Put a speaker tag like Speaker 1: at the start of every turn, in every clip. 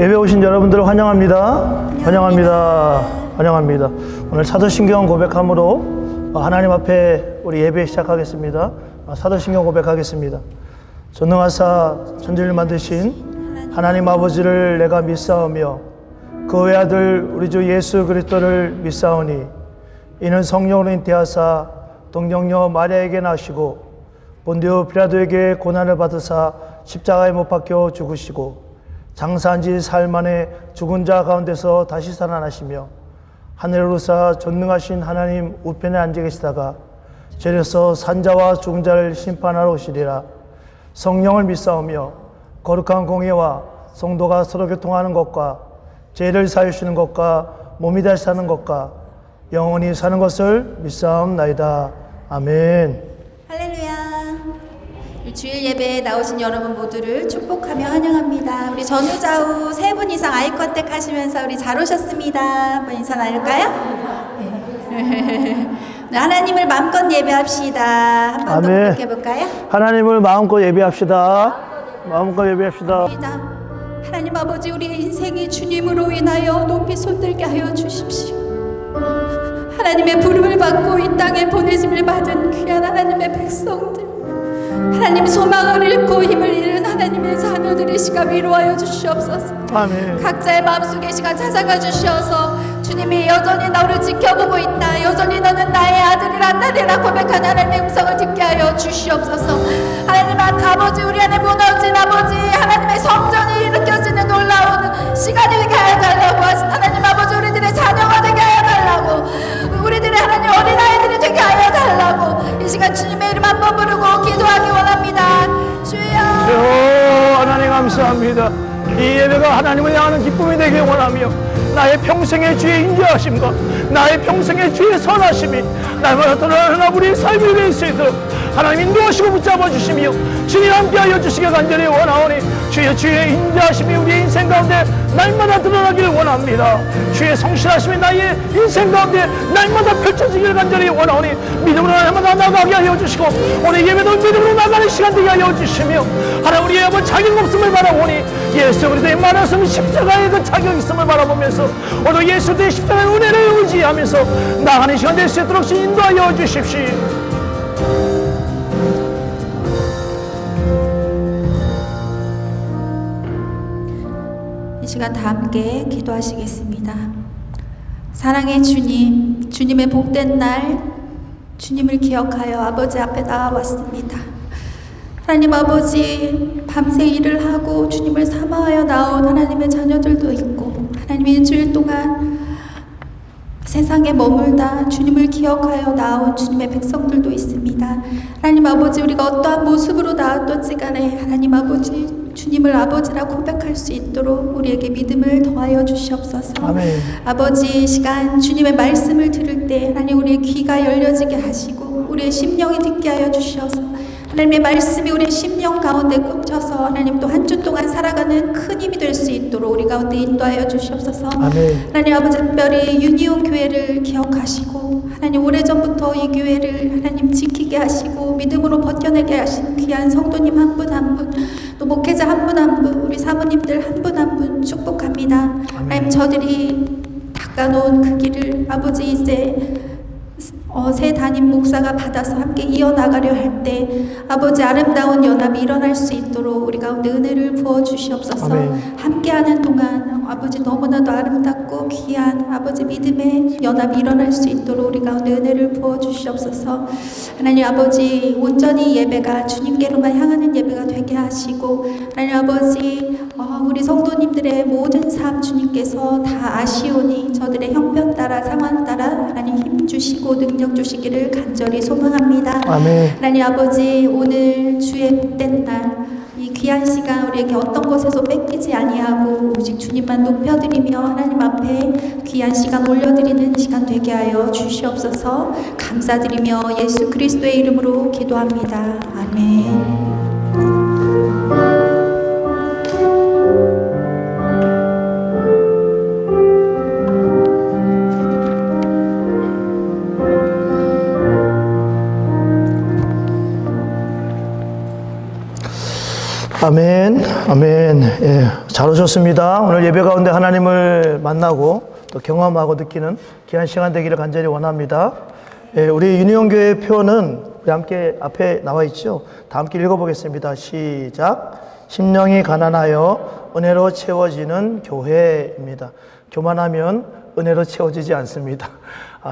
Speaker 1: 예배 오신 여러분들을 환영합니다. 환영합니다. 오늘 사도신경 고백함으로 하나님 앞에 우리 예배 시작하겠습니다. 사도신경 고백하겠습니다. 전능하사 천지를 만드신 하나님 아버지를 내가 믿사오며 그 외아들 우리 주 예수 그리스도를 믿사오니 이는 성령으로 잉태하사 동정녀 마리아에게 나시고 본디오 빌라도에게 고난을 받으사 십자가에 못 박혀 죽으시고 장사한 지 사흘 만에 죽은 자 가운데서 다시 살아나시며 하늘에 오르사 전능하신 하나님 우편에 앉아 계시다가 저리서 산자와 죽은 자를 심판하러 오시리라. 성령을 믿사오며 거룩한 공예와 성도가 서로 교통하는 것과 죄를 사하시는 것과 몸이 다시 사는 것과 영원히 사는 것을 믿사옵나이다. 아멘.
Speaker 2: 할렐루야. 주일 예배에 나오신 여러분 모두를 축복하며 환영합니다. 우리 전후좌우 3분 이상 아이 컨택 하시면서 우리 잘 오셨습니다. 한번 인사 나눌까요? 네. 하나님을 마음껏 예배합시다. 한번 더 고백해볼까요?
Speaker 1: 하나님을 마음껏 예배합시다. 마음껏 예배합시다.
Speaker 2: 하나님 아버지, 우리의 인생이 주님으로 인하여 높이 솟들게 하여 주십시오. 하나님의 부름을 받고 이 땅에 보내심을 받은 귀한 하나님의 백성들, 하나님 소망을 잃고 힘을 잃은 하나님의 자녀들의 시간 위로하여 주시옵소서.
Speaker 1: 아멘.
Speaker 2: 각자의 마음속의 시간 찾아가 주시어서 주님이 여전히 너를 지켜보고 있다, 여전히 너는 나의 아들이라 딸이라 고백하는 하나님의 음성을 듣게 하여 주시옵소서. 하나님 아버지, 우리 안에 무너진 아버지 하나님의 성전이 일으켜지는 놀라운 시간이 되게 하여 달라고 하신 하나님 아버지, 우리들의 자녀가 되게 하여 달라고, 우리들의 하나님 어린아이들이 되게 하여 달라고 이 시간 주님의 이름 한번 부르고 기도하기 원합니다. 주여.
Speaker 1: 하나님 감사합니다. 이 예배가 하나님을 향하는 기쁨이 되길 원하며 나의 평생의 주의 인자하심과 나의 평생의 주의 선하심이 날마다 드러나는 우리의 삶이 될 수 있도록 하나님 인도하시고 붙잡아 주시며 주님 함께하여 주시기 간절히 원하오니 주의 인자하심이 우리의 인생 가운데 날마다 드러나기를 원합니다. 주의 성실하심이 나의 인생 가운데 날마다 펼쳐지기를 간절히 원하오니 믿음으로 날마다 나가게 하여 주시고 오늘 예배도 믿음으로 나가는 시간 되게 하여 주시며 하나님 우리의 아버지 자격 없음을 바라보니 예수 그리스도의 만화성 십자가의 그 자격 있음을 바라보면서 오늘 예수 그리스도의 십자가의 은혜를 의지하면서 나가는 시간 될 수 있도록 인도하여 주십시오.
Speaker 2: 이 시간 다 함께 기도하시겠습니다. 사랑의 주님, 주님의 복된 날 주님을 기억하여 아버지 앞에 나와왔습니다. 하나님 아버지, 밤새 일을 하고 주님을 사모하여 나온 하나님의 자녀들도 있고 하나님 일주일 동안 세상에 머물다 주님을 기억하여 나온 주님의 백성들도 있습니다. 하나님 아버지, 우리가 어떠한 모습으로 나왔던지 간에 하나님 아버지 주님을 아버지라 고백할 수 있도록 우리에게 믿음을 더하여 주시옵소서.
Speaker 1: 아멘.
Speaker 2: 아버지, 시간 주님의 말씀을 들을 때 하나님 우리의 귀가 열려지게 하시고 우리의 심령이 듣게 하여 주시옵소서. 하나님의 말씀이 우리의 심령 가운데 꽂혀서 하나님 또 한 주 동안 살아가는 큰 힘이 될 수 있도록 우리 가운데 인도하여 주시옵소서.
Speaker 1: 아멘.
Speaker 2: 하나님 아버지, 특별히 유니온 교회를 기억하시고 하나님 오래전부터 이 교회를 하나님 지키게 하시고 믿음으로 버텨내게 하신 귀한 성도님 한 분 한 분, 또 목회자 한 분 한 분, 우리 사모님들 한 분 한 분 축복합니다. 하나님 저들이 닦아놓은 그 길을 아버지 이제 새 담임 목사가 받아서 함께 이어나가려 할 때 아버지 아름다운 연합이 일어날 수 있도록 우리 가운데 은혜를 부어주시옵소서.
Speaker 1: 아멘.
Speaker 2: 함께하는 동안 아버지 너무나도 아름답고 귀한 아버지 믿음의 연합이 일어날 수 있도록 우리 가운데 은혜를 부어주시옵소서. 하나님 아버지, 온전히 예배가 주님께로만 향하는 예배가 되게 하시고 하나님 아버지 우리 성도님들의 모든 삶 주님께서 다 아시오니 저들의 형편 따라 상황 따라 하나님 힘 주시고 능력 주시기를 간절히 소망합니다.
Speaker 1: 아멘.
Speaker 2: 하나님 아버지, 오늘 주의 복된 날 이 귀한 시간 우리에게 어떤 것에서 뺏기지 아니하고 오직 주님만 높여드리며 하나님 앞에 귀한 시간 올려드리는 시간 되게 하여 주시옵소서. 감사드리며 예수 그리스도의 이름으로 기도합니다. 아멘.
Speaker 1: 아멘. 아멘. 예, 잘 오셨습니다. 오늘 예배 가운데 하나님을 만나고 또 경험하고 느끼는 귀한 시간 되기를 간절히 원합니다. 예, 우리 유니온교회 표는 우리 함께 앞에 나와 있죠. 다 함께 읽어보겠습니다. 시작. 심령이 가난하여 은혜로 채워지는 교회입니다. 교만하면 은혜로 채워지지 않습니다.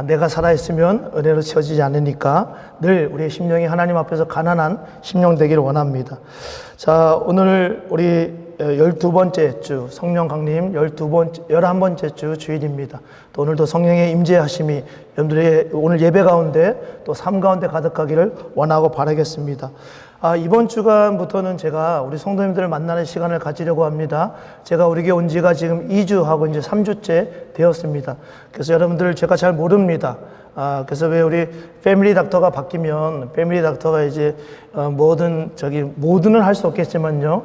Speaker 1: 내가 살아있으면 은혜로 채워지지 않으니까 늘 우리의 심령이 하나님 앞에서 가난한 심령 되기를 원합니다. 자, 오늘 우리 12번째 주 성령 강림 11번째 주 주일입니다. 또 오늘도 성령의 임재하심이 여러분들의 오늘 예배 가운데 또 삶 가운데 가득하기를 원하고 바라겠습니다. 이번 주간부터는 제가 우리 성도님들을 만나는 시간을 가지려고 합니다. 제가 우리 교회 온 지가 지금 2주하고 이제 3주째 되었습니다. 그래서 여러분들 제가 잘 모릅니다. 그래서 왜 우리 패밀리 닥터가 바뀌면 패밀리 닥터가 이제 모든은 할 수 없겠지만요.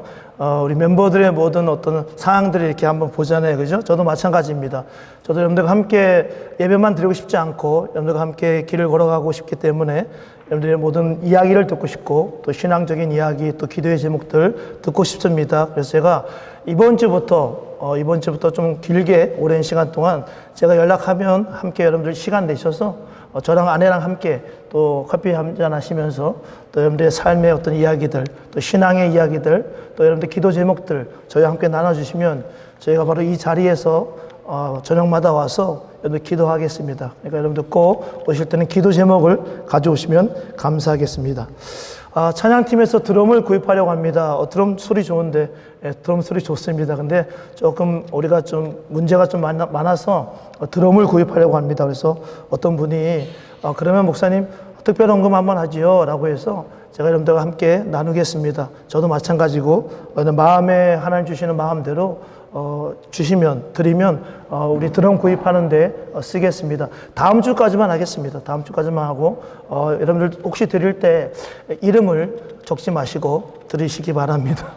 Speaker 1: 우리 멤버들의 모든 어떤 상황들을 이렇게 한번 보잖아요. 그죠? 저도 마찬가지입니다. 저도 여러분들과 함께 예배만 드리고 싶지 않고 여러분들과 함께 길을 걸어가고 싶기 때문에 여러분들의 모든 이야기를 듣고 싶고 또 신앙적인 이야기 또 기도의 제목들 듣고 싶습니다. 그래서 제가 이번 주부터 좀 길게 오랜 시간 동안 제가 연락하면 함께 여러분들 시간 내셔서 저랑 아내랑 함께 또 커피 한잔 하시면서 또 여러분들의 삶의 어떤 이야기들 또 신앙의 이야기들 또 여러분들 기도 제목들 저희와 함께 나눠주시면 저희가 바로 이 자리에서 저녁마다 와서 여러분들 기도하겠습니다. 그러니까 여러분들 꼭 오실 때는 기도 제목을 가져오시면 감사하겠습니다. 찬양팀에서 드럼을 구입하려고 합니다. 드럼 소리 좋은데, 드럼 소리 좋습니다. 근데 조금 우리가 좀 문제가 좀 많아서 드럼을 구입하려고 합니다. 그래서 어떤 분이 그러면 목사님 특별 헌금 한번 하지요 라고 해서 제가 여러분들과 함께 나누겠습니다. 저도 마찬가지고 마음에 하나님 주시는 마음대로 드리면 우리 드럼 구입하는데 쓰겠습니다. 다음 주까지만 하겠습니다. 다음 주까지만 하고 여러분들 혹시 드릴 때 이름을 적지 마시고 드리시기 바랍니다.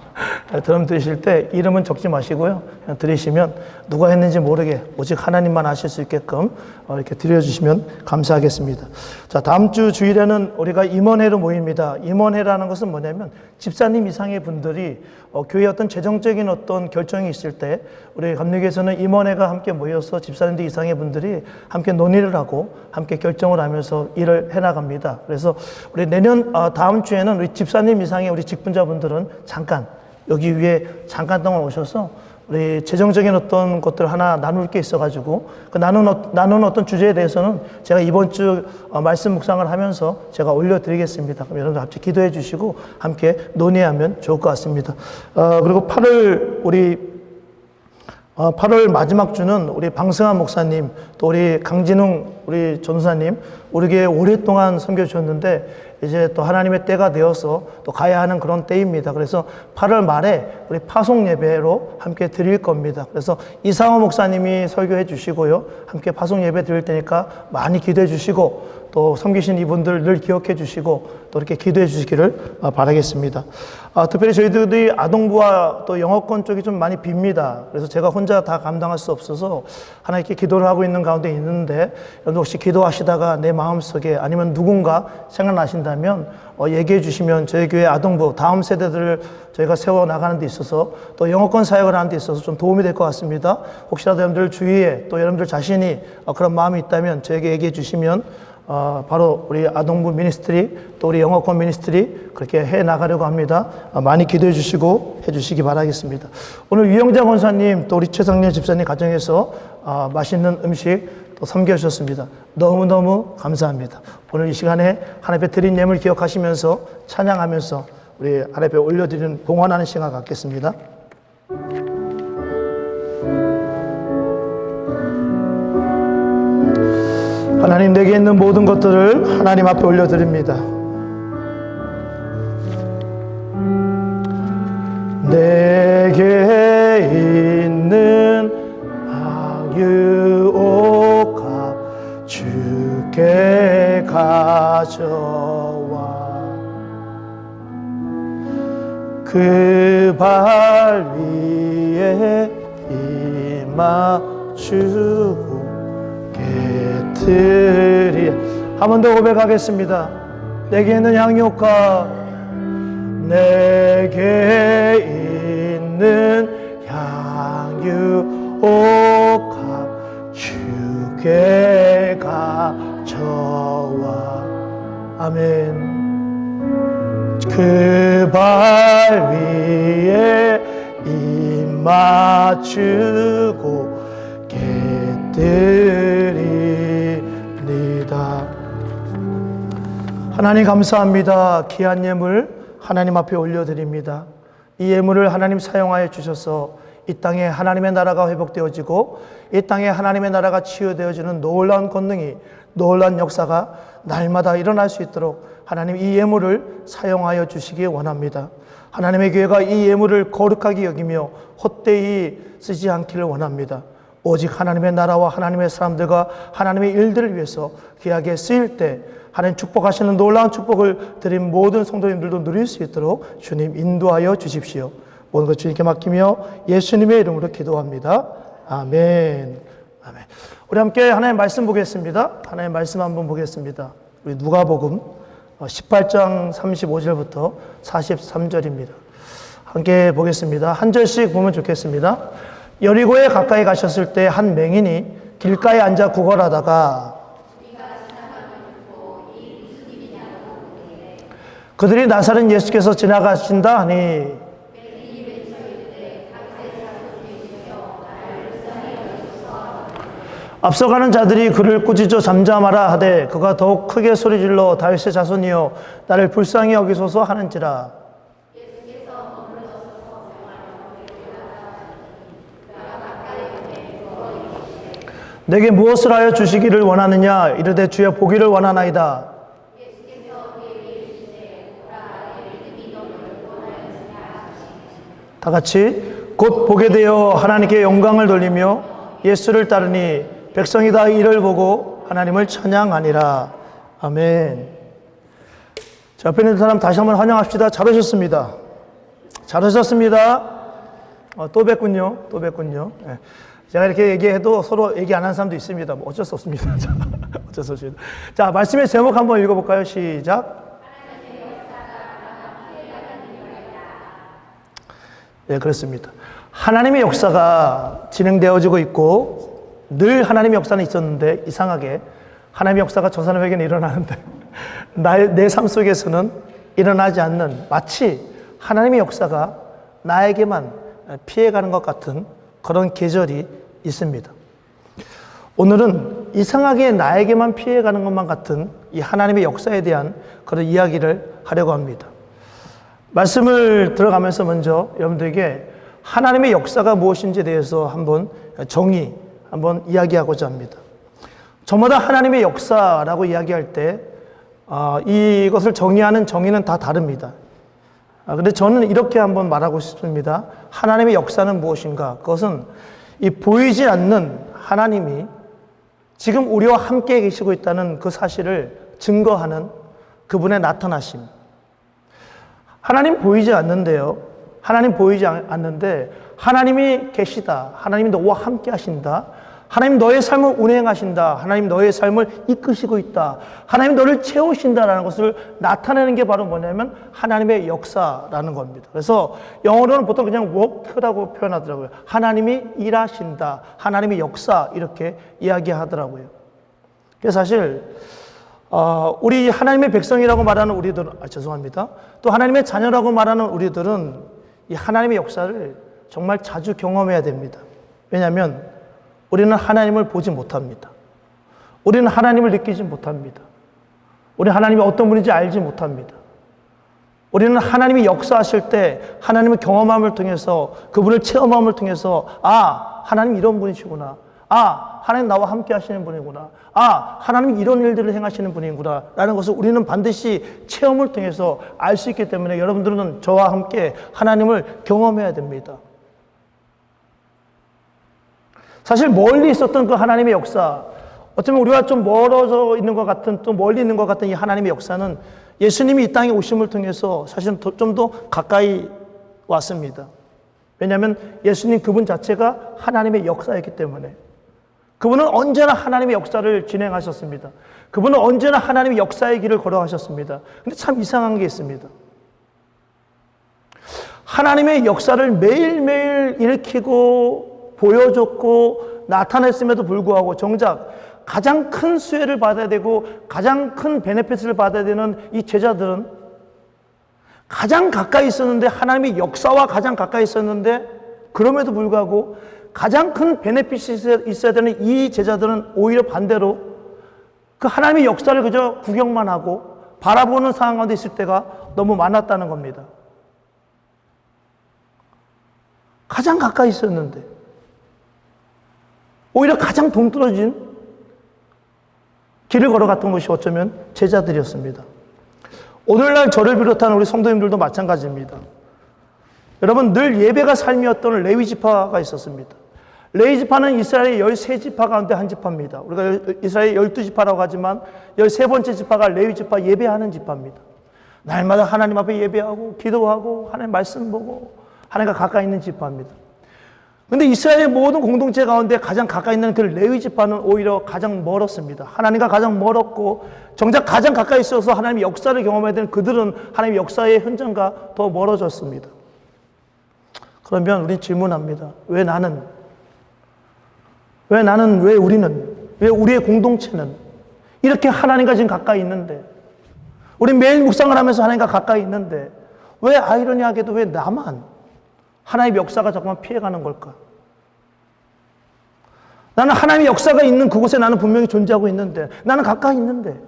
Speaker 1: 드럼 드리실 때 이름은 적지 마시고요. 그냥 드리시면 누가 했는지 모르게 오직 하나님만 아실 수 있게끔 이렇게 드려주시면 감사하겠습니다. 자, 다음 주 주일에는 우리가 임원회로 모입니다. 임원회라는 것은 뭐냐면 집사님 이상의 분들이 교회에 어떤 재정적인 어떤 결정이 있을 때 우리 감리교에서는 임원회가 함께 모여서 집사님들 이상의 분들이 함께 논의를 하고 함께 결정을 하면서 일을 해나갑니다. 그래서 우리 내년 다음 주에는 우리 집사님 이상의 우리 직분자분들은 잠깐 여기 위에 잠깐 동안 오셔서 우리 재정적인 어떤 것들 하나 나눌 게 있어가지고 그 나누는 어떤 주제에 대해서는 제가 이번 주 말씀 묵상을 하면서 제가 올려드리겠습니다. 그럼 여러분들 같이 기도해 주시고 함께 논의하면 좋을 것 같습니다. 그리고 8월 마지막 주는 우리 방승환 목사님 또 우리 강진웅 우리 전사님 우리 교회 오랫동안 섬겨주셨는데 이제 또 하나님의 때가 되어서 또 가야 하는 그런 때입니다. 그래서 8월 말에 우리 파송 예배로 함께 드릴 겁니다. 그래서 이상호 목사님이 설교해 주시고요. 함께 파송 예배 드릴 테니까 많이 기도해 주시고 또 섬기신 이분들 늘 기억해 주시고 또 이렇게 기도해 주시기를 바라겠습니다. 특별히 저희들이 아동부와 또 영어권 쪽이 좀 많이 빕니다. 그래서 제가 혼자 다 감당할 수 없어서 하나님께 기도를 하고 있는 가운데 있는데 여러분 혹시 기도하시다가 내 마음속에 아니면 누군가 생각나신다면 얘기해 주시면 저희 교회 아동부 다음 세대들을 저희가 세워나가는 데 있어서 또 영어권 사역을 하는 데 있어서 좀 도움이 될 것 같습니다. 혹시라도 여러분들 주위에 또 여러분들 자신이 그런 마음이 있다면 저에게 얘기해 주시면 바로 우리 아동부 미니스트리 또 우리 영어권 미니스트리 그렇게 해 나가려고 합니다. 많이 기도해 주시고 해 주시기 바라겠습니다. 오늘 유영자 권사님 또 우리 최상렬 집사님 가정에서 맛있는 음식 또 섬겨주셨습니다. 너무너무 감사합니다. 오늘 이 시간에 하나님 앞에 드린 예물 기억하시면서 찬양하면서 우리 하나님 앞에 올려드리는 봉헌하는 시간 갖겠습니다. 하나님 내게 있는 모든 것들을 하나님 앞에 올려드립니다. 내게 있는 유혹가 주께 가져와 그 발 위에 임하주고 깨뜨리 한 번 더 고백하겠습니다. 내게 있는 양육과 내게 있는 있는 향유옥합 주께 가져와. 아멘. 그 발 위에 입 맞추고 깨뜨립니다. 하나님 감사합니다. 귀한 예물 하나님 앞에 올려드립니다. 이 예물을 하나님 사용하여 주셔서 이 땅에 하나님의 나라가 회복되어지고 이 땅에 하나님의 나라가 치유되어지는 놀라운 권능이, 놀라운 역사가 날마다 일어날 수 있도록 하나님 이 예물을 사용하여 주시기 원합니다. 하나님의 교회가 이 예물을 거룩하게 여기며 헛되이 쓰지 않기를 원합니다. 오직 하나님의 나라와 하나님의 사람들과 하나님의 일들을 위해서 귀하게 쓰일 때 하나님 축복하시는 놀라운 축복을 드린 모든 성도님들도 누릴 수 있도록 주님 인도하여 주십시오. 모든 것 주님께 맡기며 예수님의 이름으로 기도합니다. 아멘. 아멘. 우리 함께 하나님의 말씀 보겠습니다. 하나님의 말씀 한번 보겠습니다. 우리 누가복음 18장 35절부터 43절입니다. 함께 보겠습니다. 한 절씩 보면 좋겠습니다. 여리고에 가까이 가셨을 때 한 맹인이 길가에 앉아 구걸하다가 그들이 나사렛 예수께서 지나가신다 하니 앞서가는 자들이 그를 꾸짖어 잠잠하라 하되 그가 더욱 크게 소리질러 다윗의 자손이여 나를 불쌍히 여기소서 하는지라. 내게 무엇을 하여 주시기를 원하느냐 이르되 주여 보기를 원하나이다. 다 같이 곧 보게 되어 하나님께 영광을 돌리며 예수를 따르니 백성이 다 이를 보고 하나님을 찬양하니라. 아멘. 자, 옆에 있는 사람 다시 한번 환영합시다. 잘 오셨습니다. 잘 오셨습니다. 또 뵙군요. 또 뵙군요. 네. 제가 이렇게 얘기해도 서로 얘기 안 하는 사람도 있습니다. 뭐 어쩔 수 없습니다. 어쩔 수 없습니다. 자, 말씀의 제목 한번 읽어볼까요? 시작. 네, 그렇습니다. 하나님의 역사가 진행되어지고 있고 늘 하나님의 역사는 있었는데 이상하게 하나님의 역사가 저 사람에게는 일어나는데 내 삶 속에서는 일어나지 않는, 마치 하나님의 역사가 나에게만 피해가는 것 같은 그런 계절이 있습니다. 오늘은 이상하게 나에게만 피해가는 것만 같은 이 하나님의 역사에 대한 그런 이야기를 하려고 합니다. 말씀을 들어가면서 먼저 여러분들에게 하나님의 역사가 무엇인지에 대해서 한번 한번 이야기하고자 합니다. 저마다 하나님의 역사라고 이야기할 때 이것을 정의하는 정의는 다 다릅니다. 그런데 저는 이렇게 한번 말하고 싶습니다. 하나님의 역사는 무엇인가? 그것은 이 보이지 않는 하나님이 지금 우리와 함께 계시고 있다는 그 사실을 증거하는 그분의 나타나심. 하나님 보이지 않는데요. 하나님 보이지 않는데 하나님이 계시다. 하나님이 너와 함께 하신다. 하나님 너의 삶을 운행하신다. 하나님 너의 삶을 이끄시고 있다. 하나님 너를 채우신다라는 것을 나타내는 게 바로 뭐냐면 하나님의 역사라는 겁니다. 그래서 영어로는 보통 그냥 work라고 표현하더라고요. 하나님이 일하신다. 하나님의 역사 이렇게 이야기하더라고요. 그래서 사실 우리 하나님의 백성이라고 말하는 우리들은 죄송합니다. 또 하나님의 자녀라고 말하는 우리들은 이 하나님의 역사를 정말 자주 경험해야 됩니다. 왜냐하면 우리는 하나님을 보지 못합니다. 우리는 하나님을 느끼지 못합니다. 우리는 하나님이 어떤 분인지 알지 못합니다. 우리는 하나님이 역사하실 때 하나님의 경험함을 통해서 그분을 체험함을 통해서 하나님 이런 분이시구나. 하나님 나와 함께 하시는 분이구나. 하나님이 이런 일들을 행하시는 분이구나. 라는 것을 우리는 반드시 체험을 통해서 알 수 있기 때문에 여러분들은 저와 함께 하나님을 경험해야 됩니다. 사실 멀리 있었던 그 하나님의 역사, 어쩌면 우리가 좀 멀어져 있는 것 같은, 또 멀리 있는 것 같은 이 하나님의 역사는 예수님이 이 땅에 오심을 통해서 사실은 좀 더 가까이 왔습니다. 왜냐하면 예수님 그분 자체가 하나님의 역사였기 때문에. 그분은 언제나 하나님의 역사를 진행하셨습니다. 그분은 언제나 하나님의 역사의 길을 걸어가셨습니다. 근데 참 이상한 게 있습니다. 하나님의 역사를 매일매일 일으키고 보여줬고 나타냈음에도 불구하고 정작 가장 큰 수혜를 받아야 되고 가장 큰 베네핏을 받아야 되는 이 제자들은 가장 가까이 있었는데, 하나님의 역사와 가장 가까이 있었는데, 그럼에도 불구하고 가장 큰 베네핏이 있어야 되는 이 제자들은 오히려 반대로 그 하나님의 역사를 그저 구경만 하고 바라보는 상황 가운데 있을 때가 너무 많았다는 겁니다. 가장 가까이 있었는데 오히려 가장 동떨어진 길을 걸어갔던 것이 어쩌면 제자들이었습니다. 오늘날 저를 비롯한 우리 성도님들도 마찬가지입니다. 여러분, 늘 예배가 삶이었던 레위 지파가 있었습니다. 레위 지파는 이스라엘의 13지파 가운데 한 지파입니다. 우리가 이스라엘 12지파라고 하지만 13번째 지파가 레위 지파, 예배하는 지파입니다. 날마다 하나님 앞에 예배하고 기도하고 하나님 말씀 보고 하나님과 가까이 있는 지파입니다. 그런데 이스라엘의 모든 공동체 가운데 가장 가까이 있는 그 레위 지파는 오히려 가장 멀었습니다. 하나님과 가장 멀었고 정작 가장 가까이 있어서 하나님의 역사를 경험해야 되는 그들은 하나님의 역사의 현장과 더 멀어졌습니다. 그러면 우리는 질문합니다. 왜 우리는, 왜 우리의 공동체는 이렇게 하나님과 지금 가까이 있는데, 우리 매일 묵상을 하면서 하나님과 가까이 있는데 왜 아이러니하게도 왜 나만 하나님의 역사가 자꾸만 피해가는 걸까? 나는 하나님의 역사가 있는 그곳에 나는 분명히 존재하고 있는데, 나는 가까이 있는데.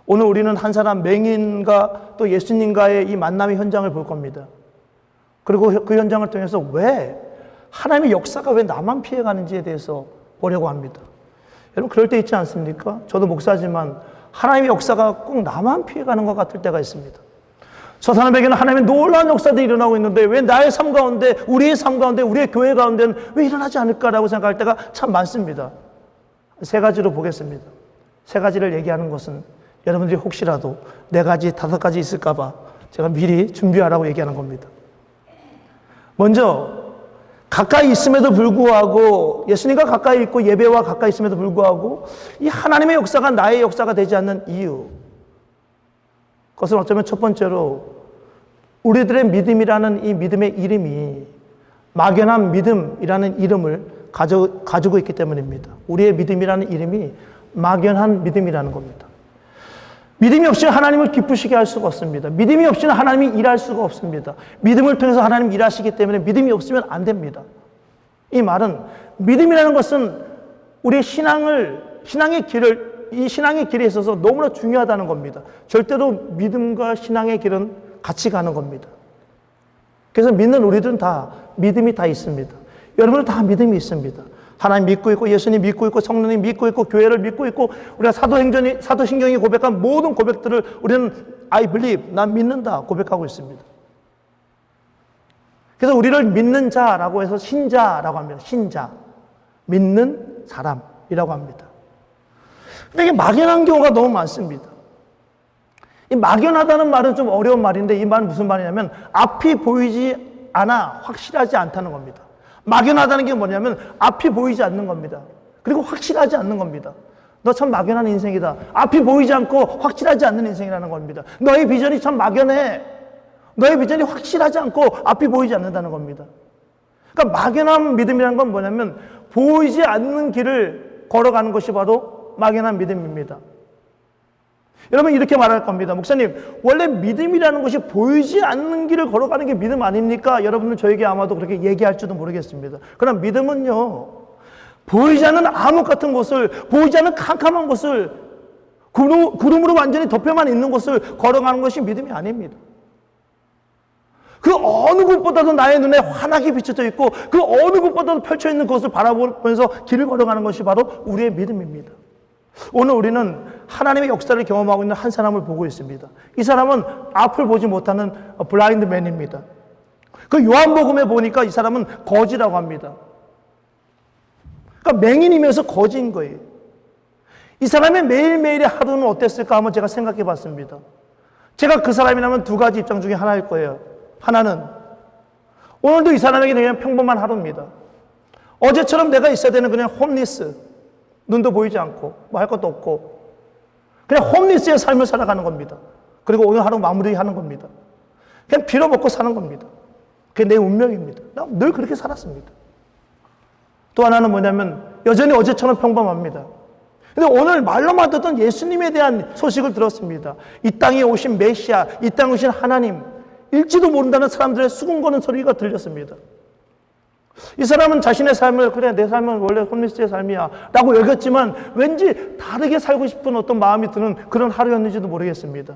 Speaker 1: 오늘 우리는 한 사람 맹인과 또 예수님과의 이 만남의 현장을 볼 겁니다. 그리고 그 현장을 통해서 왜 하나님의 역사가 왜 나만 피해가는지에 대해서 보려고 합니다. 여러분, 그럴 때 있지 않습니까? 저도 목사지만 하나님의 역사가 꼭 나만 피해가는 것 같을 때가 있습니다. 저 사람에게는 하나님의 놀라운 역사들이 일어나고 있는데 왜 나의 삶 가운데, 우리의 삶 가운데, 우리의 교회 가운데는 왜 일어나지 않을까라고 생각할 때가 참 많습니다. 세 가지로 보겠습니다. 세 가지를 얘기하는 것은 여러분들이 혹시라도 네 가지, 다섯 가지 있을까 봐 제가 미리 준비하라고 얘기하는 겁니다. 먼저 가까이 있음에도 불구하고, 예수님과 가까이 있고 예배와 가까이 있음에도 불구하고 이 하나님의 역사가 나의 역사가 되지 않는 이유, 그것은 어쩌면 첫 번째로 우리들의 믿음이라는 이 믿음의 이름이 막연한 믿음이라는 이름을 가지고 있기 때문입니다. 우리의 믿음이라는 이름이 막연한 믿음이라는 겁니다. 믿음이 없이는 하나님을 기쁘시게 할 수가 없습니다. 믿음이 없이는 하나님이 일할 수가 없습니다. 믿음을 통해서 하나님 일하시기 때문에 믿음이 없으면 안 됩니다. 이 말은 믿음이라는 것은 우리의 신앙의 길에 있어서 너무나 중요하다는 겁니다. 절대로 믿음과 신앙의 길은 같이 가는 겁니다. 그래서 믿는 우리들은 다 믿음이 다 있습니다. 여러분은 다 믿음이 있습니다. 하나님 믿고 있고, 예수님 믿고 있고, 성령님 믿고 있고, 교회를 믿고 있고, 우리가 사도신경이 고백한 모든 고백들을 우리는 I believe, 난 믿는다 고백하고 있습니다. 그래서 우리를 믿는 자라고 해서 신자라고 합니다. 신자, 믿는 사람이라고 합니다. 근데 이게 막연한 경우가 너무 많습니다. 이 막연하다는 말은 좀 어려운 말인데, 이 말은 무슨 말이냐면 앞이 보이지 않아 확실하지 않다는 겁니다. 막연하다는 게 뭐냐면 앞이 보이지 않는 겁니다. 그리고 확실하지 않는 겁니다. 너 참 막연한 인생이다. 앞이 보이지 않고 확실하지 않는 인생이라는 겁니다. 너의 비전이 참 막연해. 너의 비전이 확실하지 않고 앞이 보이지 않는다는 겁니다. 그러니까 막연한 믿음이라는 건 뭐냐면 보이지 않는 길을 걸어가는 것이 바로 막연한 믿음입니다. 여러분, 이렇게 말할 겁니다. 목사님, 원래 믿음이라는 것이 보이지 않는 길을 걸어가는 게 믿음 아닙니까? 여러분들 저에게 아마도 그렇게 얘기할지도 모르겠습니다. 그러나 믿음은요, 보이지 않는 암흑 같은 곳을, 보이지 않는 캄캄한 곳을, 구름으로 완전히 덮여만 있는 곳을 걸어가는 것이 믿음이 아닙니다. 그 어느 곳보다도 나의 눈에 환하게 비춰져 있고 그 어느 곳보다도 펼쳐 있는 것을 바라보면서 길을 걸어가는 것이 바로 우리의 믿음입니다. 오늘 우리는 하나님의 역사를 경험하고 있는 한 사람을 보고 있습니다. 이 사람은 앞을 보지 못하는 블라인드맨입니다. 그 요한복음에 보니까 이 사람은 거지라고 합니다. 그러니까 맹인이면서 거지인 거예요. 이 사람의 매일매일의 하루는 어땠을까 한번 제가 생각해 봤습니다. 제가 그 사람이라면 두 가지 입장 중에 하나일 거예요. 하나는 오늘도 이 사람에게 그냥 평범한 하루입니다. 어제처럼 내가 있어야 되는 그냥 홈리스, 눈도 보이지 않고 뭐 할 것도 없고 그냥 홈리스의 삶을 살아가는 겁니다. 그리고 오늘 하루 마무리하는 겁니다. 그냥 빌어먹고 사는 겁니다. 그게 내 운명입니다. 나 늘 그렇게 살았습니다. 또 하나는 뭐냐면 여전히 어제처럼 평범합니다. 근데 오늘 말로만 듣던 예수님에 대한 소식을 들었습니다. 이 땅에 오신 메시아, 이 땅에 오신 하나님, 일지도 모른다는 사람들의 수군거는 소리가 들렸습니다. 이 사람은 자신의 삶을 그래 내 삶은 원래 홈리스트의 삶이야 라고 여겼지만 왠지 다르게 살고 싶은 어떤 마음이 드는 그런 하루였는지도 모르겠습니다.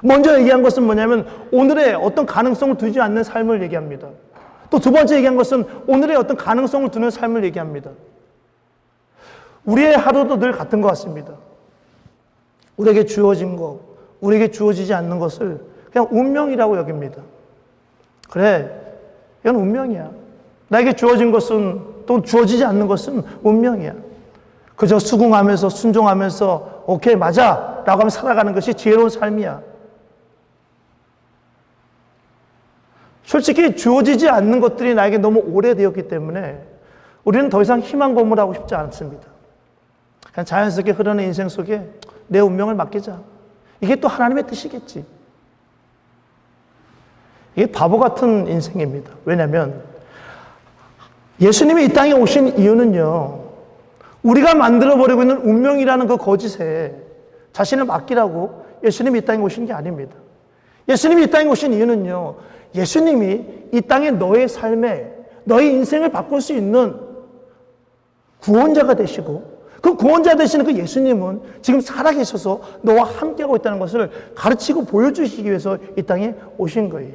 Speaker 1: 먼저 얘기한 것은 뭐냐면 오늘의 어떤 가능성을 두지 않는 삶을 얘기합니다. 또 두 번째 얘기한 것은 오늘의 어떤 가능성을 두는 삶을 얘기합니다. 우리의 하루도 늘 같은 것 같습니다. 우리에게 주어진 것, 우리에게 주어지지 않는 것을 그냥 운명이라고 여깁니다. 그래, 이건 운명이야. 나에게 주어진 것은 또 주어지지 않는 것은 운명이야. 그저 수긍하면서 순종하면서 오케이 맞아 라고 하면 살아가는 것이 지혜로운 삶이야. 솔직히 주어지지 않는 것들이 나에게 너무 오래되었기 때문에 우리는 더 이상 희망 고문하고 싶지 않습니다. 그냥 자연스럽게 흐르는 인생 속에 내 운명을 맡기자. 이게 또 하나님의 뜻이겠지. 이게 바보 같은 인생입니다. 왜냐하면 예수님이 이 땅에 오신 이유는요, 우리가 만들어버리고 있는 운명이라는 그 거짓에 자신을 맡기라고 예수님이 이 땅에 오신 게 아닙니다. 예수님이 이 땅에 오신 이유는요, 예수님이 이 땅에 너의 삶에, 너의 인생을 바꿀 수 있는 구원자가 되시고, 그 구원자 되시는 그 예수님은 지금 살아계셔서 너와 함께하고 있다는 것을 가르치고 보여주시기 위해서 이 땅에 오신 거예요.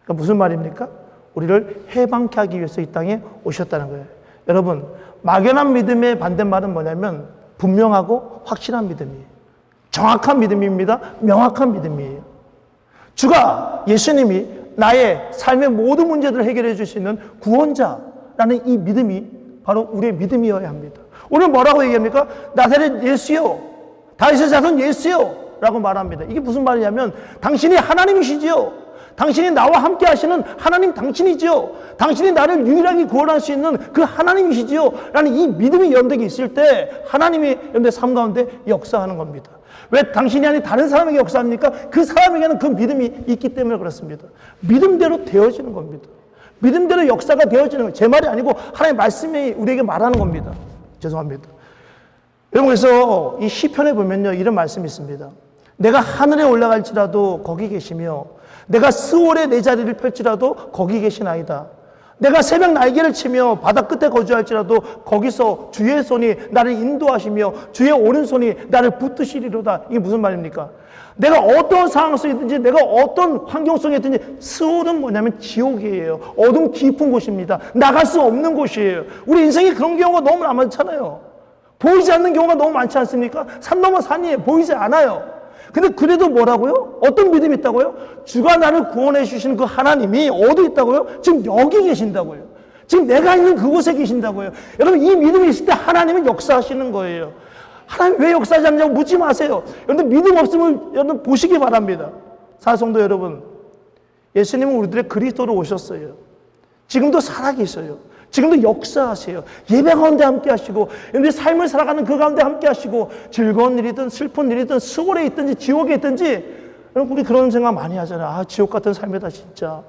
Speaker 1: 그러니까 무슨 말입니까? 우리를 해방케 하기 위해서 이 땅에 오셨다는 거예요. 여러분, 막연한 믿음의 반대말은 뭐냐면 분명하고 확실한 믿음이에요. 정확한 믿음입니다. 명확한 믿음이에요. 주가, 예수님이 나의 삶의 모든 문제들을 해결해 줄 수 있는 구원자라는 이 믿음이 바로 우리의 믿음이어야 합니다. 오늘 뭐라고 얘기합니까? 나사렛 예수요, 다윗의 자손 예수요 라고 말합니다. 이게 무슨 말이냐면 당신이 하나님이시지요. 당신이 나와 함께 하시는 하나님 당신이지요. 당신이 나를 유일하게 구원할 수 있는 그 하나님이시지요 라는 이 믿음이 여러분에게 있을 때 하나님이 여러분의 삶 가운데 역사하는 겁니다. 왜 당신이 아닌 다른 사람에게 역사합니까? 그 사람에게는 그 믿음이 있기 때문에 그렇습니다. 믿음대로 되어지는 겁니다. 믿음대로 역사가 되어지는 거예요. 제 말이 아니고 하나님의 말씀이 우리에게 말하는 겁니다. 죄송합니다. 여러분, 그래서 이 시편에 보면요, 이런 말씀이 있습니다. 내가 하늘에 올라갈지라도 거기 계시며 내가 스올에 내 자리를 펼지라도 거기 계시나이다. 내가 새벽 날개를 치며 바다 끝에 거주할지라도 거기서 주의 손이 나를 인도하시며 주의 오른손이 나를 붙드시리로다. 이게 무슨 말입니까? 내가 어떤 상황 속에 있든지 내가 어떤 환경 속에 있든지 스올은 뭐냐면 지옥이에요. 어둠 깊은 곳입니다. 나갈 수 없는 곳이에요. 우리 인생에 그런 경우가 너무 많잖아요. 보이지 않는 경우가 너무 많지 않습니까? 산 넘어 산이에요. 보이지 않아요. 근데 그래도 뭐라고요? 어떤 믿음이 있다고요? 주가 나를 구원해 주시는 그 하나님이 어디 있다고요? 지금 여기 계신다고요. 지금 내가 있는 그곳에 계신다고요. 여러분, 이 믿음이 있을 때 하나님은 역사하시는 거예요. 하나님 왜 역사하지 않냐고 묻지 마세요. 여러분, 믿음 없으면 여러분 보시기 바랍니다. 사성도 여러분, 예수님은 우리들의 그리스도로 오셨어요. 지금도 살아계셔요. 지금도 역사하세요. 예배 가운데 함께 하시고, 여러분의 삶을 살아가는 그 가운데 함께 하시고, 즐거운 일이든 슬픈 일이든 수월에 있든지 지옥에 있든지, 여러분, 우리 그런 생각 많이 하잖아요. 아, 지옥 같은 삶이다, 진짜.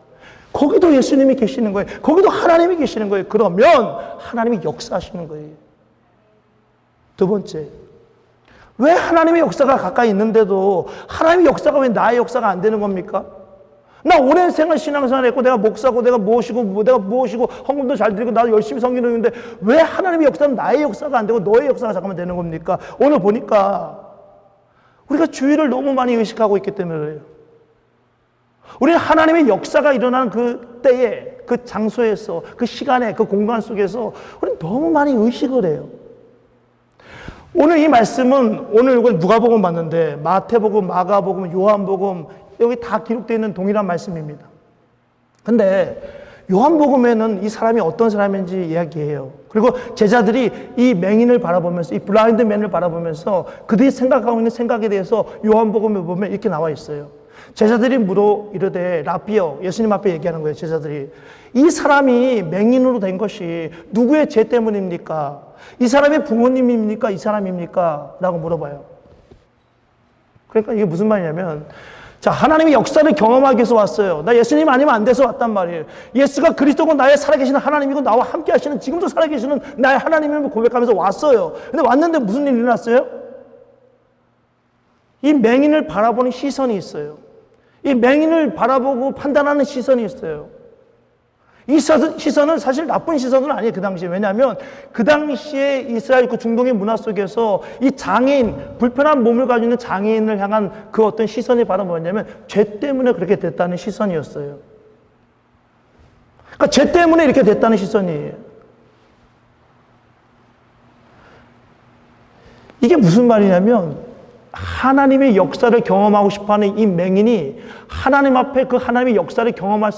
Speaker 1: 거기도 예수님이 계시는 거예요. 거기도 하나님이 계시는 거예요. 그러면 하나님이 역사하시는 거예요. 두 번째, 왜 하나님의 역사가 가까이 있는데도 하나님의 역사가 왜 나의 역사가 안 되는 겁니까? 나 오랜 생활 신앙생활 했고 내가 목사고 내가 무엇이고 헌금도 잘 드리고 나도 열심히 섬기는 있는데 왜 하나님의 역사는 나의 역사가 안 되고 너의 역사가 잠깐만 되는 겁니까? 오늘 보니까 우리가 주의를 너무 많이 의식하고 있기 때문에 그래요. 우리는 하나님의 역사가 일어나는 그 때에 그 장소에서 그 시간에 그 공간 속에서 우리는 너무 많이 의식을 해요. 오늘 이 말씀은 오늘 이걸 누가복음 봤는데 마태복음, 마가복음, 요한복음 여기 다 기록되어 있는 동일한 말씀입니다. 근데 요한복음에는 이 사람이 어떤 사람인지 이야기해요. 그리고 제자들이 이 맹인을 바라보면서 이 블라인드 맨을 바라보면서 그들이 생각하고 있는 생각에 대해서 요한복음에 보면 이렇게 나와 있어요. 제자들이 물어 이르되 라피여, 예수님 앞에 얘기하는 거예요. 제자들이 이 사람이 맹인으로 된 것이 누구의 죄 때문입니까? 이 사람의 부모님입니까? 이 사람입니까? 라고 물어봐요. 그러니까 이게 무슨 말이냐면 자, 하나님의 역사를 경험하기 위해서 왔어요. 나 예수님 아니면 안 돼서 왔단 말이에요. 예수가 그리스도고 나의 살아계시는 하나님이고 나와 함께 하시는 지금도 살아계시는 나의 하나님을 고백하면서 왔어요. 근데 왔는데 무슨 일이 일어났어요? 이 맹인을 바라보는 시선이 있어요. 이 맹인을 바라보고 판단하는 시선이 있어요. 이 시선은 사실 나쁜 시선은 아니에요, 그 당시에. 왜냐하면 그 당시에 이스라엘 그 중동의 문화 속에서 이 장애인, 불편한 몸을 가지고 있는 장애인을 향한 그 어떤 시선이 바로 뭐냐면 죄 때문에 그렇게 됐다는 시선이었어요. 그러니까 죄 때문에 이렇게 됐다는 시선이에요. 이게 무슨 말이냐면 하나님의 역사를 경험하고 싶어하는 이 맹인이 하나님 앞에 그 하나님의 역사를 경험할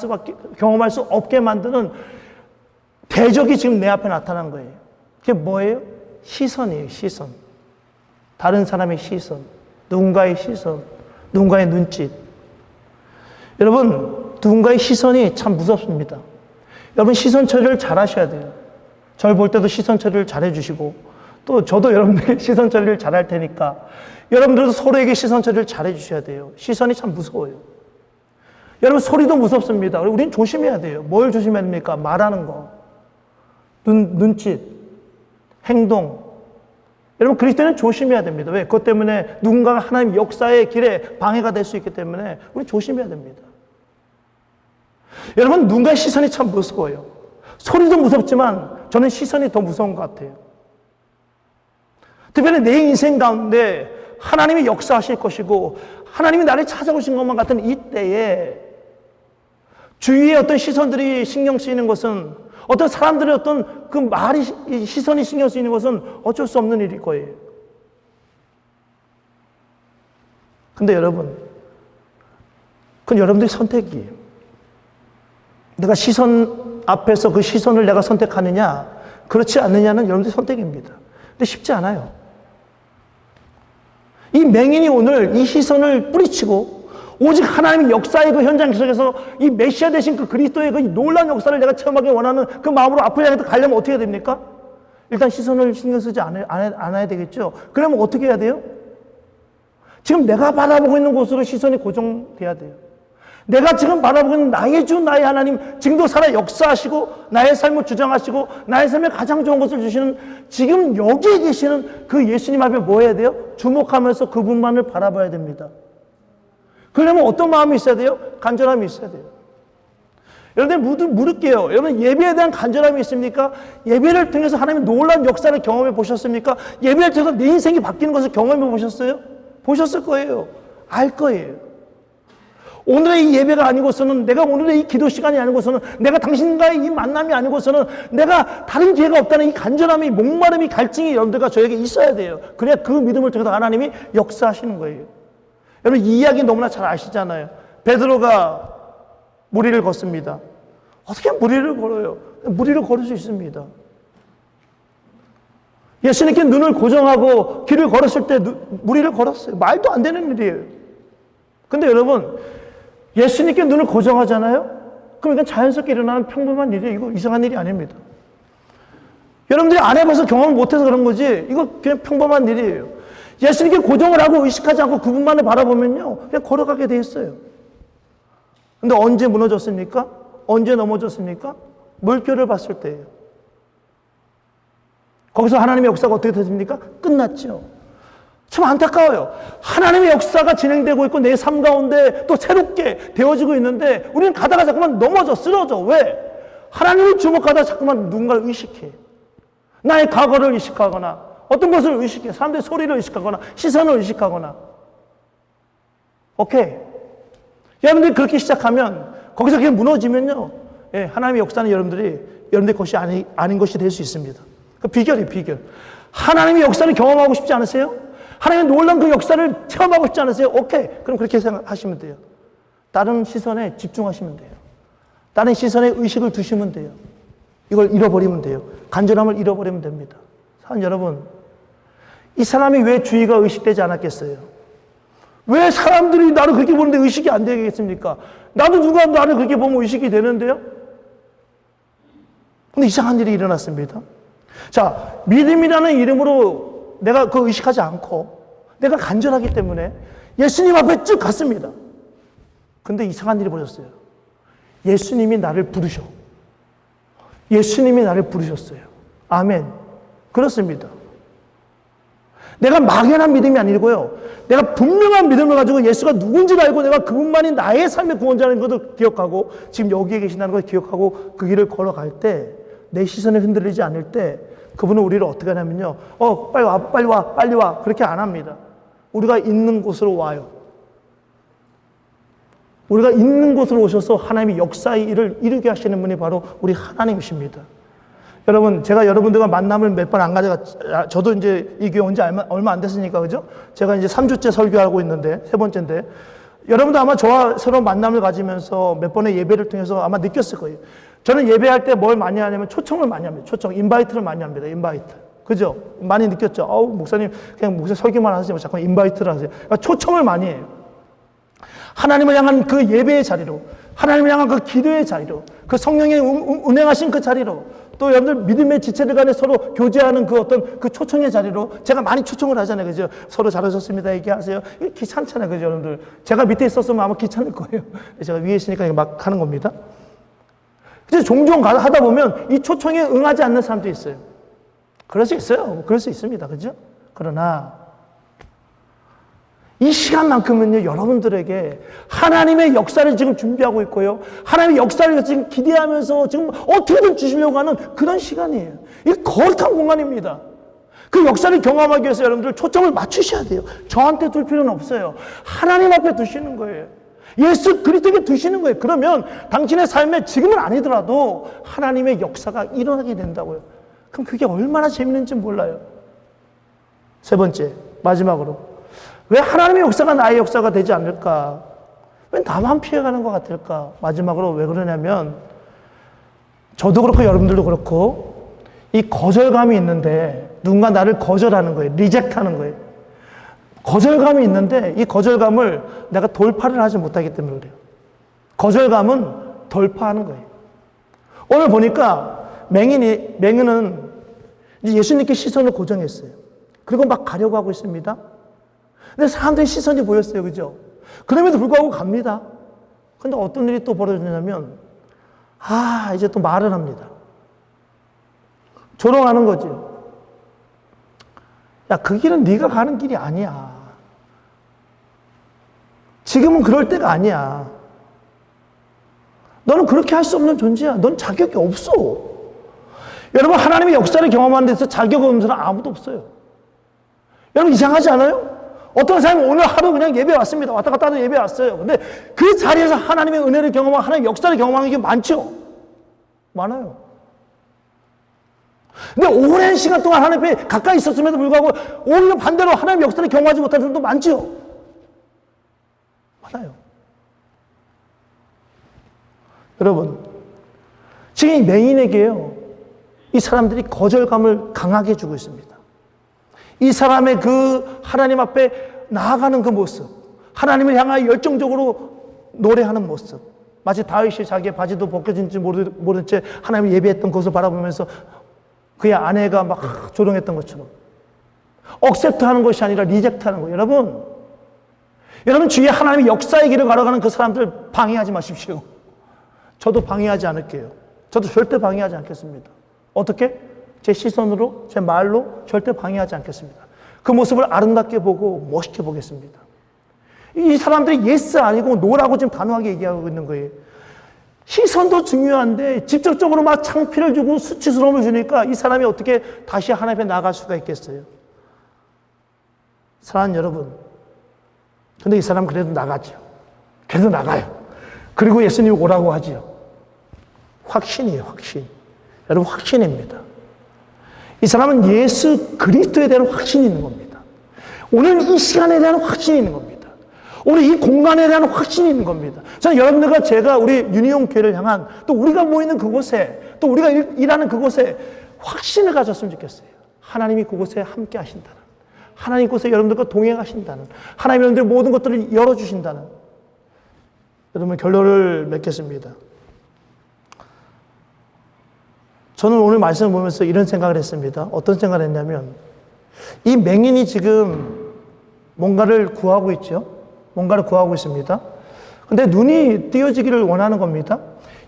Speaker 1: 수 없게 만드는 대적이 지금 내 앞에 나타난 거예요. 그게 뭐예요? 시선이에요, 시선. 다른 사람의 시선, 누군가의 시선, 누군가의 눈짓. 여러분, 누군가의 시선이 참 무섭습니다. 여러분, 시선 처리를 잘 하셔야 돼요. 절 볼 때도 시선 처리를 잘 해주시고, 또 저도 여러분들의 시선 처리를 잘 할 테니까 여러분들도 서로에게 시선 처리를 잘 해주셔야 돼요. 시선이 참 무서워요. 여러분, 소리도 무섭습니다. 우린 조심해야 돼요. 뭘 조심해야 됩니까? 말하는 거, 눈짓, 행동. 여러분, 그리스도인은 조심해야 됩니다. 왜? 그것 때문에 누군가가 하나님 역사의 길에 방해가 될 수 있기 때문에 우리 조심해야 됩니다. 여러분, 누군가의 시선이 참 무서워요. 소리도 무섭지만 저는 시선이 더 무서운 것 같아요. 특별히 내 인생 가운데 하나님이 역사하실 것이고 하나님이 나를 찾아오신 것만 같은 이때에 주위의 어떤 시선들이 신경 쓰이는 것은, 어떤 사람들의 어떤 그 말이, 시선이 신경 쓰이는 것은 어쩔 수 없는 일일 거예요. 근데 여러분, 그건 여러분들의 선택이에요. 내가 시선 앞에서 그 시선을 내가 선택하느냐 그렇지 않느냐는 여러분들의 선택입니다. 근데 쉽지 않아요. 이 맹인이 오늘 이 시선을 뿌리치고 오직 하나님의 역사의 그 현장 속에서 이 메시아 되신 그 그리스도의 그 놀라운 역사를 내가 체험하기 원하는 그 마음으로 앞으로 향해 가려면 어떻게 해야 됩니까? 일단 시선을 신경 쓰지 않아야 되겠죠. 그러면 어떻게 해야 돼요? 지금 내가 바라보고 있는 곳으로 시선이 고정돼야 돼요. 내가 지금 바라보고 있는 나의 주, 나의 하나님, 지금도 살아 역사하시고 나의 삶을 주장하시고 나의 삶에 가장 좋은 것을 주시는 지금 여기에 계시는 그 예수님 앞에 뭐 해야 돼요? 주목하면서 그분만을 바라봐야 됩니다. 그러려면 어떤 마음이 있어야 돼요? 간절함이 있어야 돼요. 여러분들 물을게요. 여러분, 예배에 대한 간절함이 있습니까? 예배를 통해서 하나님의 놀라운 역사를 경험해 보셨습니까? 예배를 통해서 내 인생이 바뀌는 것을 경험해 보셨어요? 보셨을 거예요. 알 거예요. 오늘의 이 예배가 아니고서는, 내가 오늘의 이 기도 시간이 아니고서는, 내가 당신과의 이 만남이 아니고서는 내가 다른 기회가 없다는 이 간절함이, 목마름이, 갈증이 여러분들과 저에게 있어야 돼요. 그래야 그 믿음을 통해서 하나님이 역사하시는 거예요. 여러분, 이 이야기 너무나 잘 아시잖아요. 베드로가 무리를 걷습니다. 어떻게 무리를 걸어요? 무리를 걸을 수 있습니다. 예수님께 눈을 고정하고 길을 걸었을 때 무리를 걸었어요. 말도 안 되는 일이에요. 근데 여러분, 예수님께 눈을 고정하잖아요? 그럼 이건 자연스럽게 일어나는 평범한 일이에요. 이거 이상한 일이 아닙니다. 여러분들이 안 해봐서 경험을 못해서 그런 거지, 이거 그냥 평범한 일이에요. 예수님께 고정을 하고 의식하지 않고 그분만을 바라보면요, 그냥 걸어가게 돼 있어요. 근데 언제 무너졌습니까? 언제 넘어졌습니까? 물결을 봤을 때예요. 거기서 하나님의 역사가 어떻게 됐습니까? 끝났죠. 참 안타까워요. 하나님의 역사가 진행되고 있고 내 삶 가운데 또 새롭게 되어지고 있는데 우리는 가다가 자꾸만 넘어져, 쓰러져. 왜? 하나님을 주목하다 자꾸만 누군가를 의식해. 나의 과거를 의식하거나 어떤 것을 의식해. 사람들의 소리를 의식하거나 시선을 의식하거나. 오케이. 여러분들이 그렇게 시작하면 거기서 그게 무너지면요, 예, 하나님의 역사는 여러분들의 것이 아닌 것이 될 수 있습니다. 그 비결이에요, 비결. 하나님의 역사를 경험하고 싶지 않으세요? 하나님의 놀라운 그 역사를 체험하고 싶지 않으세요? 오케이. 그럼 그렇게 생각하시면 돼요. 다른 시선에 집중하시면 돼요. 다른 시선에 의식을 두시면 돼요. 이걸 잃어버리면 돼요. 간절함을 잃어버리면 됩니다. 사랑 여러분, 이 사람이 왜 주의가 의식되지 않았겠어요? 왜 사람들이 나를 그렇게 보는데 의식이 안 되겠습니까? 나도 누가 나를 그렇게 보면 의식이 되는데요? 근데 이상한 일이 일어났습니다. 자, 믿음이라는 이름으로 내가 그 의식하지 않고 내가 간절하기 때문에 예수님 앞에 쭉 갔습니다. 근데 이상한 일이 벌어졌어요. 예수님이 나를 부르셔. 예수님이 나를 부르셨어요. 아멘. 그렇습니다. 내가 막연한 믿음이 아니고요. 내가 분명한 믿음을 가지고 예수가 누군지를 알고 내가 그분만이 나의 삶의 구원자라는 것을 기억하고 지금 여기에 계신다는 것을 기억하고 그 길을 걸어갈 때 내 시선을 흔들리지 않을 때 그분은 우리를 어떻게 하냐면요. 빨리 와, 빨리 와, 빨리 와. 그렇게 안 합니다. 우리가 있는 곳으로 와요. 우리가 있는 곳으로 오셔서 하나님의 역사의 일을 이루게 하시는 분이 바로 우리 하나님이십니다. 여러분, 제가 여러분들과 만남을 몇 번 안 가져가, 저도 이제 이 교회 온 지 얼마 안 됐으니까, 그죠? 제가 이제 3주째 설교하고 있는데, 세 번째인데, 여러분도 아마 저와 새로운 만남을 가지면서 몇 번의 예배를 통해서 아마 느꼈을 거예요. 저는 예배할 때 뭘 많이 하냐면 초청을 많이 합니다. 초청, 인바이트를 많이 합니다. 인바이트. 그죠? 많이 느꼈죠? 목사님, 그냥 목사 설교만 하세요. 자꾸 인바이트를 하세요. 그러니까 초청을 많이 해요. 하나님을 향한 그 예배의 자리로, 하나님을 향한 그 기도의 자리로, 그 성령의 운행하신 그 자리로, 또 여러분들 믿음의 지체들 간에 서로 교제하는 그 어떤 그 초청의 자리로 제가 많이 초청을 하잖아요. 그죠? 서로 잘하셨습니다. 얘기하세요. 이게 귀찮잖아요. 그죠? 여러분들. 제가 밑에 있었으면 아마 귀찮을 거예요. 제가 위에 있으니까 막 하는 겁니다. 그래서 종종 하다 보면 이 초청에 응하지 않는 사람도 있어요. 그럴 수 있어요. 그럴 수 있습니다. 그죠? 그러나 이 시간만큼은요, 여러분들에게 하나님의 역사를 지금 준비하고 있고요. 하나님의 역사를 지금 기대하면서 지금 어떻게든 주시려고 하는 그런 시간이에요. 이게 거룩한 공간입니다. 그 역사를 경험하기 위해서 여러분들 초점을 맞추셔야 돼요. 저한테 둘 필요는 없어요. 하나님 앞에 두시는 거예요. 예수 그리스도에게 두시는 거예요. 그러면 당신의 삶에 지금은 아니더라도 하나님의 역사가 일어나게 된다고요. 그럼 그게 얼마나 재밌는지 몰라요. 세 번째, 마지막으로. 왜 하나님의 역사가 나의 역사가 되지 않을까? 왜 나만 피해가는 것 같을까? 마지막으로 왜 그러냐면 저도 그렇고 여러분들도 그렇고 이 거절감이 있는데 누군가 나를 거절하는 거예요. 리젝트하는 거예요. 거절감이 있는데 이 거절감을 내가 돌파를 하지 못하기 때문에 그래요. 거절감은 돌파하는 거예요. 오늘 보니까 맹인은 이제 예수님께 시선을 고정했어요. 그리고 막 가려고 하고 있습니다. 근데 사람들의 시선이 보였어요. 그죠? 그럼에도 불구하고 갑니다. 근데 어떤 일이 또 벌어지냐면, 이제 또 말을 합니다. 조롱하는 거죠. 야, 그 길은 네가 가는 길이 아니야. 지금은 그럴 때가 아니야. 너는 그렇게 할 수 없는 존재야. 넌 자격이 없어. 여러분, 하나님의 역사를 경험하는 데서 자격 없는 사람 아무도 없어요. 여러분, 이상하지 않아요? 어떤 사람이 오늘 하루 그냥 예배 왔습니다. 왔다 갔다 하다 예배 왔어요. 근데 그 자리에서 하나님의 은혜를 경험하고 하나님의 역사를 경험하는 게 많죠? 많아요. 근데 오랜 시간 동안 하나님 앞에 가까이 있었음에도 불구하고 오히려 반대로 하나님의 역사를 경험하지 못하는 사람도 많죠? 많아요. 여러분, 지금 이 맹인에게요, 이 사람들이 거절감을 강하게 주고 있습니다. 이 사람의 그 하나님 앞에 나아가는 그 모습, 하나님을 향하여 열정적으로 노래하는 모습, 마치 다윗이 자기의 바지도 벗겨진지 모른 채 하나님을 예배했던 것을 바라보면서 그의 아내가 막 조롱했던 것처럼 억셉트하는 것이 아니라 리젝트하는 거예요. 여러분 주위에 하나님의 역사의 길을 걸어가는 그 사람들 방해하지 마십시오. 저도 방해하지 않을게요. 저도 절대 방해하지 않겠습니다. 어떻게? 제 시선으로, 제 말로 절대 방해하지 않겠습니다. 그 모습을 아름답게 보고 멋있게 보겠습니다. 이 사람들이 예스 아니고 노라고 지금 단호하게 얘기하고 있는 거예요. 시선도 중요한데 직접적으로 막 창피를 주고 수치스러움을 주니까 이 사람이 어떻게 다시 하나님 앞에 나아갈 수가 있겠어요? 사랑하는 여러분, 근데 이 사람은 그래도 나가죠. 그래도 나가요. 그리고 예수님이 오라고 하죠. 확신이에요, 확신. 여러분, 확신입니다. 이 사람은 예수 그리스도에 대한 확신이 있는 겁니다. 오늘 이 시간에 대한 확신이 있는 겁니다. 오늘 이 공간에 대한 확신이 있는 겁니다. 저는 여러분들과 제가 우리 유니온 교회를 향한 또 우리가 모이는 그곳에 또 우리가 일하는 그곳에 확신을 가졌으면 좋겠어요. 하나님이 그곳에 함께 하신다는, 하나님 그곳에 여러분들과 동행하신다는, 하나님 여러분들의 모든 것들을 열어주신다는, 여러분 결론을 맺겠습니다. 저는 오늘 말씀을 보면서 이런 생각을 했습니다. 어떤 생각을 했냐면 이 맹인이 지금 뭔가를 구하고 있죠. 뭔가를 구하고 있습니다. 근데 눈이 띄어지기를 원하는 겁니다.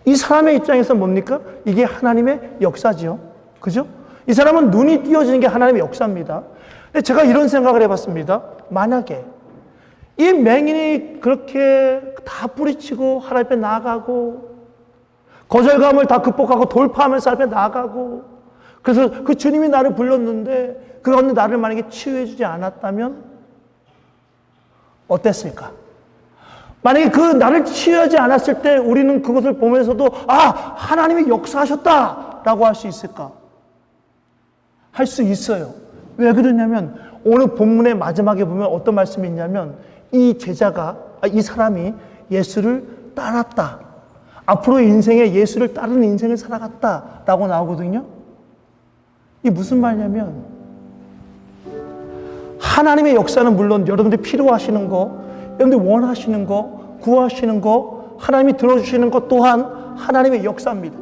Speaker 1: 이 사람의 입장에서 뭡니까? 이게 하나님의 역사지요. 그죠? 이 사람은 눈이 띄어지는 게 하나님의 역사입니다. 근데 제가 이런 생각을 해봤습니다. 만약에 이 맹인이 그렇게 다 뿌리치고 하나님 앞에 나아가고 거절감을 다 극복하고 돌파하면서 하나님 앞에 나아가고 그래서 그 주님이 나를 불렀는데 그 가운데 나를 만약에 치유해 주지 않았다면 어땠을까? 만약에 그 나를 치유하지 않았을 때 우리는 그것을 보면서도 하나님이 역사하셨다 라고 할 수 있을까? 할 수 있어요. 왜 그러냐면 오늘 본문의 마지막에 보면 어떤 말씀이 있냐면 이 사람이 예수를 따랐다. 앞으로 인생에 예수를 따르는 인생을 살아갔다 라고 나오거든요. 이게 무슨 말이냐면 하나님의 역사는 물론 여러분들이 필요하시는 거, 여러분들이 원하시는 거, 구하시는 거, 하나님이 들어주시는 것 또한 하나님의 역사입니다.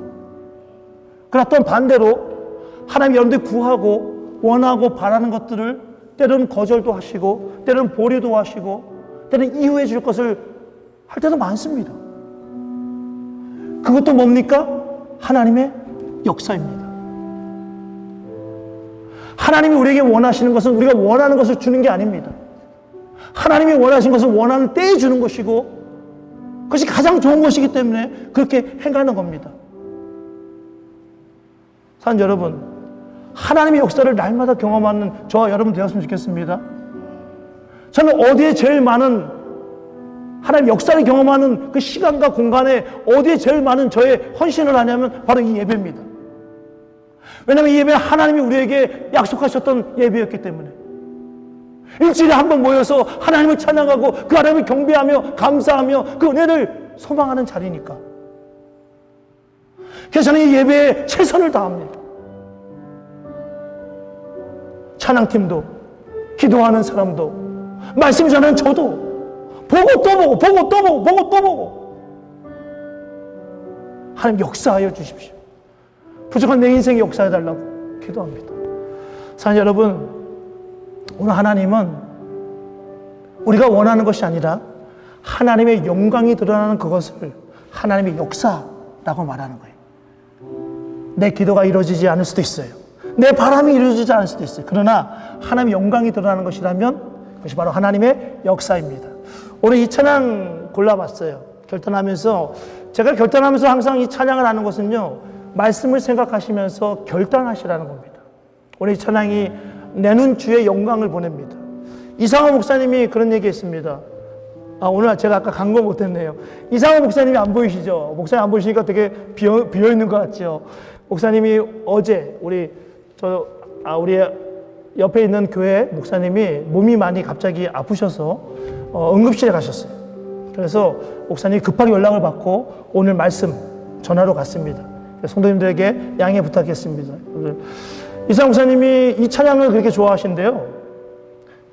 Speaker 1: 그러나 또한 반대로 하나님이 여러분들이 구하고 원하고 바라는 것들을 때로는 거절도 하시고 때로는 보류도 하시고 때로는 이후해 줄 것을 할 때도 많습니다. 그것도 뭡니까? 하나님의 역사입니다. 하나님이 우리에게 원하시는 것은 우리가 원하는 것을 주는 게 아닙니다. 하나님이 원하신 것을 원하는 때에 주는 것이고 그것이 가장 좋은 것이기 때문에 그렇게 행하는 겁니다. 사랑하는 여러분, 하나님의 역사를 날마다 경험하는 저와 여러분 되었으면 좋겠습니다. 저는 어디에 제일 많은 하나님의 역사를 경험하는 그 시간과 공간에 어디에 제일 많은 저의 헌신을 하냐면 바로 이 예배입니다. 왜냐하면 이 예배는 하나님이 우리에게 약속하셨던 예배였기 때문에 일주일에 한 번 모여서 하나님을 찬양하고 그 하나님을 경배하며 감사하며 그 은혜를 소망하는 자리니까. 그래서 저는 이 예배에 최선을 다합니다. 찬양팀도 기도하는 사람도 말씀 전하는 저도 보고 또 보고 보고 또 보고 보고 또 보고 하나님 역사하여 주십시오. 부족한 내 인생에 역사해달라고 기도합니다. 사랑하는 여러분, 오늘 하나님은 우리가 원하는 것이 아니라 하나님의 영광이 드러나는 그것을 하나님의 역사라고 말하는 거예요. 내 기도가 이루어지지 않을 수도 있어요. 내 바람이 이루어지지 않을 수도 있어요. 그러나 하나님의 영광이 드러나는 것이라면 그것이 바로 하나님의 역사입니다. 오늘 이 찬양 골라봤어요. 결단하면서 제가 결단하면서 항상 이 찬양을 하는 것은요, 말씀을 생각하시면서 결단하시라는 겁니다. 오늘 이 찬양이 내는 주의 영광을 보냅니다. 이상호 목사님이 그런 얘기 했습니다. 오늘 제가 아까 광고 못했네요. 이상호 목사님이 안 보이시죠? 목사님 안 보이시니까 되게 비어있는 것 같죠? 목사님이 어제 우리 옆에 있는 교회 목사님이 몸이 많이 갑자기 아프셔서 응급실에 가셨어요. 그래서 목사님이 급하게 연락을 받고 오늘 말씀 전하러 갔습니다. 성도님들에게 양해 부탁했습니다. 이상 목사님이 이 찬양을 그렇게 좋아하신대요.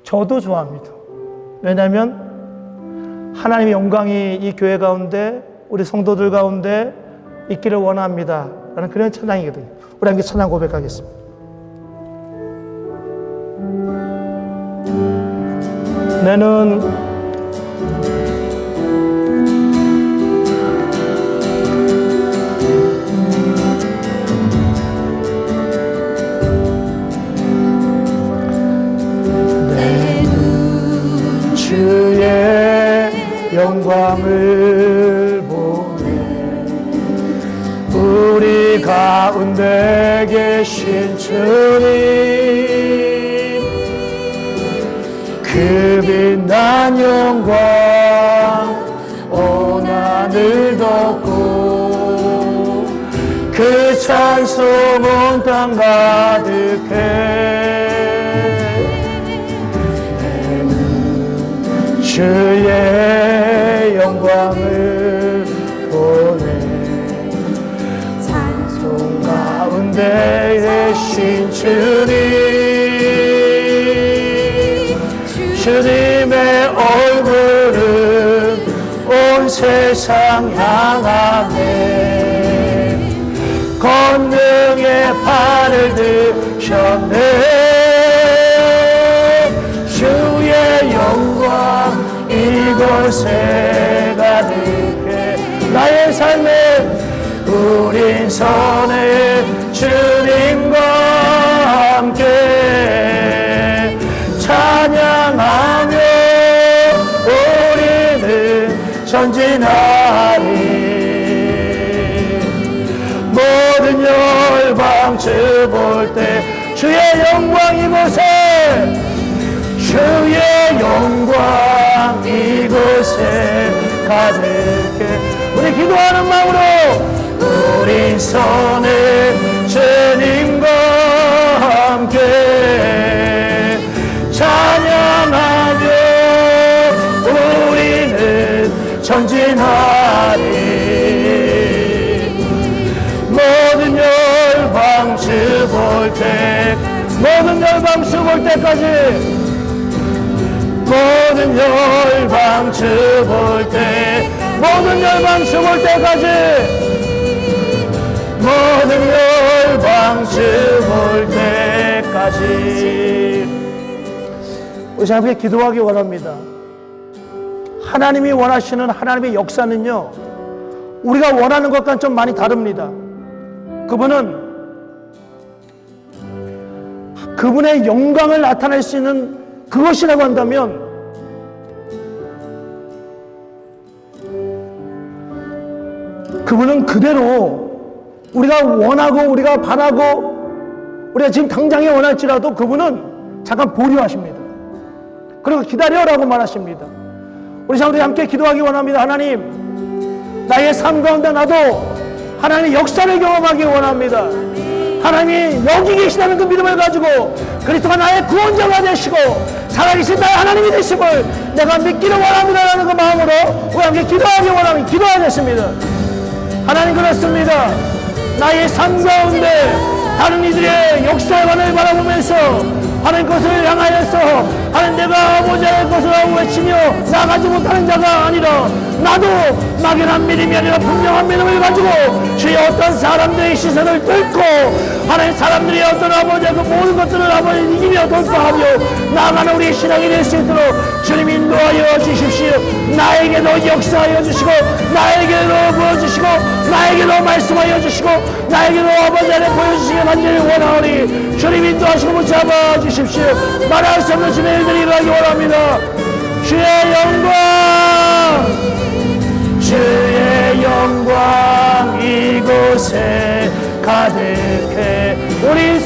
Speaker 1: 저도 좋아합니다. 왜냐하면 하나님의 영광이 이 교회 가운데 우리 성도들 가운데 있기를 원합니다 라는 그런 찬양이거든요. 우리 함께 찬양 고백하겠습니다. 나는 주의 영광을 보네. 우리 가운데 계신 주님 그 빛난 영광 온 하늘 덮고 그 찬송 온 땅 가득해. 주의 영광을 보내. 찬송 가운데 계신 주님의 얼굴은 온 세상 향하네. 권능의 팔을 드셨네. 주의 영광 이곳에 가득 손에 주님과 함께 찬양하며 우리는 전진하리. 모든 열방 주 볼 때 주의 영광 이곳에, 주의 영광 이곳에 가득해. 우리 기도하는 마음으로 우리 손에 주님과 함께 찬양하며 우리는 전진하리. 모든 열방 주 볼 때, 모든 열방 주 볼 때까지, 모든 열방 주 볼 때, 모든 열방 주 볼 때까지, 모든 열방 주 볼 때까지. 우리 함께 기도하기 원합니다. 하나님이 원하시는 하나님의 역사는요, 우리가 원하는 것과는 좀 많이 다릅니다. 그분의 영광을 나타낼 수 있는 그것이라고 한다면, 그분은 그대로 우리가 원하고 우리가 바라고 우리가 지금 당장에 원할지라도 그분은 잠깐 보류하십니다. 그리고 기다려라고 말하십니다. 우리 사람들이 함께 기도하기 원합니다. 하나님, 나의 삶 가운데 나도 하나님의 역사를 경험하기 원합니다. 하나님이 여기 계시다는 그 믿음을 가지고 그리스도가 나의 구원자가 되시고 살아계신 나의 하나님이 되심을 내가 믿기를 원합니다라는 그 마음으로 우리 함께 기도하기 원합니다. 기도하겠습니다. 하나님, 그렇습니다. 나의 삶 가운데 다른 이들의 역사관을 바라보면서 하나님 것을 향하여서 하나님 내가 아버지의 것을 외치며 나가지 못하는 자가 아니라 나도 막연한 믿음이 아니라 분명한 믿음을 가지고 주의 어떤 사람들의 시선을 뚫고 하나님 사람들이 어떤 아버지의 그 모든 것들을 아버지 이기며 돌파하며 나아가는 우리의 신앙이 될 수 있도록 주님 인도하여 주십시오. 나에게도 역사하여 주시고 나에게도 보여주시고 나에게도 말씀하여 주시고 나에게도 아버지 안에 보여주시기 간절히 원하오니 주님 인도하시고 붙잡아 주십시오. 말할 수 없는 주의 일들이 일어나기 원합니다. 주의 영광, 주의 영광 이곳에 가득해. 우리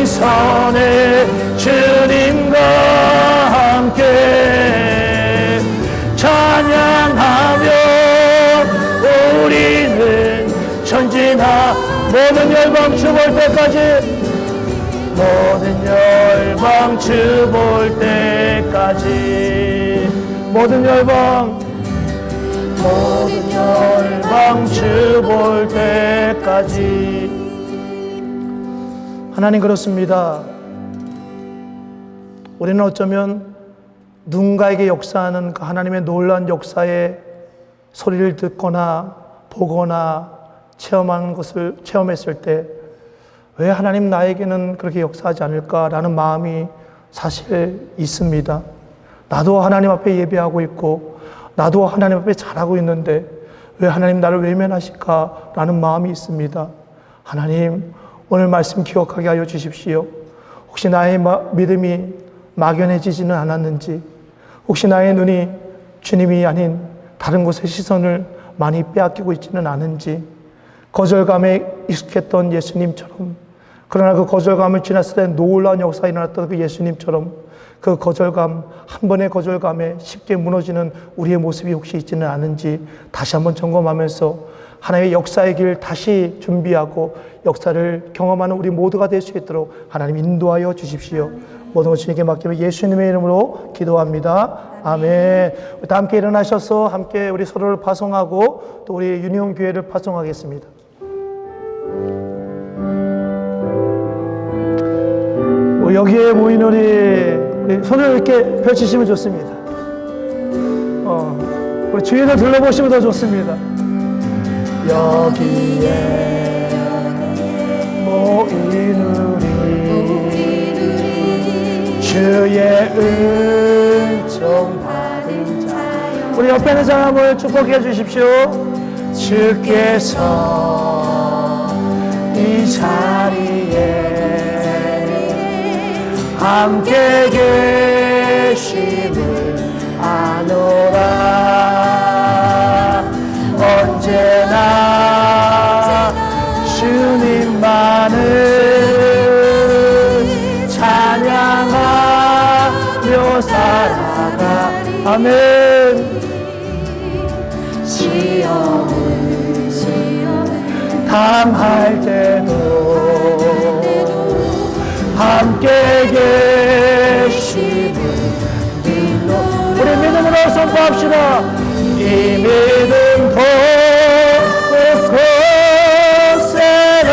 Speaker 1: 손에 주님과 함께 찬양하며 우리는 전진하. 모든 열방 주 볼 때까지, 모든 열방 주 볼 때까지, 모든 열방 주 볼 때까지. 하나님, 그렇습니다. 우리는 어쩌면 누군가에게 역사하는 그 하나님의 놀라운 역사의 소리를 듣거나 보거나 체험하는 것을 체험했을 때 왜 하나님 나에게는 그렇게 역사하지 않을까라는 마음이 사실 있습니다. 나도 하나님 앞에 예배하고 있고 나도 하나님 앞에 잘하고 있는데 왜 하나님 나를 외면하실까라는 마음이 있습니다. 하나님, 오늘 말씀 기억하게 하여 주십시오. 혹시 나의 믿음이 막연해지지는 않았는지, 혹시 나의 눈이 주님이 아닌 다른 곳에 시선을 많이 빼앗기고 있지는 않은지, 거절감에 익숙했던 예수님처럼, 그러나 그 거절감을 지났을 때 놀라운 역사가 일어났던 그 예수님처럼 그 거절감, 한 번의 거절감에 쉽게 무너지는 우리의 모습이 혹시 있지는 않은지 다시 한번 점검하면서 하나님의 역사의 길 다시 준비하고 역사를 경험하는 우리 모두가 될 수 있도록 하나님 인도하여 주십시오. 모든 것 주님께 맡기며 예수님의 이름으로 기도합니다. 아멘. 다 함께 일어나셔서 함께 우리 서로를 파송하고 또 우리 유니온 교회를 파송하겠습니다. 여기에 모인 우리 손을 이렇게 펼치시면 좋습니다. 우리 주위를 둘러보시면 더 좋습니다. 여기에 모인 우리 주의 은총 받은 자, 우리 옆에 있는 사람을 축복해 주십시오. 주께서 이 자리에 함께 계심을 아노라. 언제나 주님만을 찬양하며 살아가. 아멘. 시험을 당할 때도 함께 계심을 믿노. 우리 믿음으로 선포합시다. 이 믿음 곳곳에라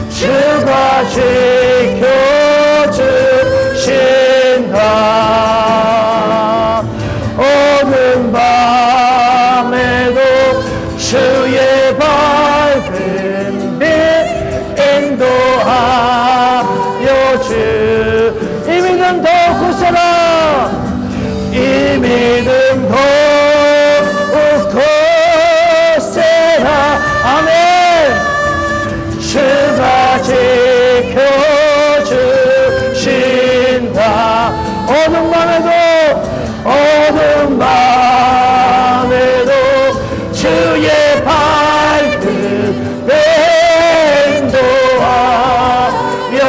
Speaker 1: 주가 지켜주신다. 오는 밤에도 주의 밝은 빛 인도하여 주. 이 믿음 더 굳세라. 이 믿음 곳곳에라. 아멘. 주가 지켜주신다. 어둠 밤에도 주의 밝은 빛 인도하여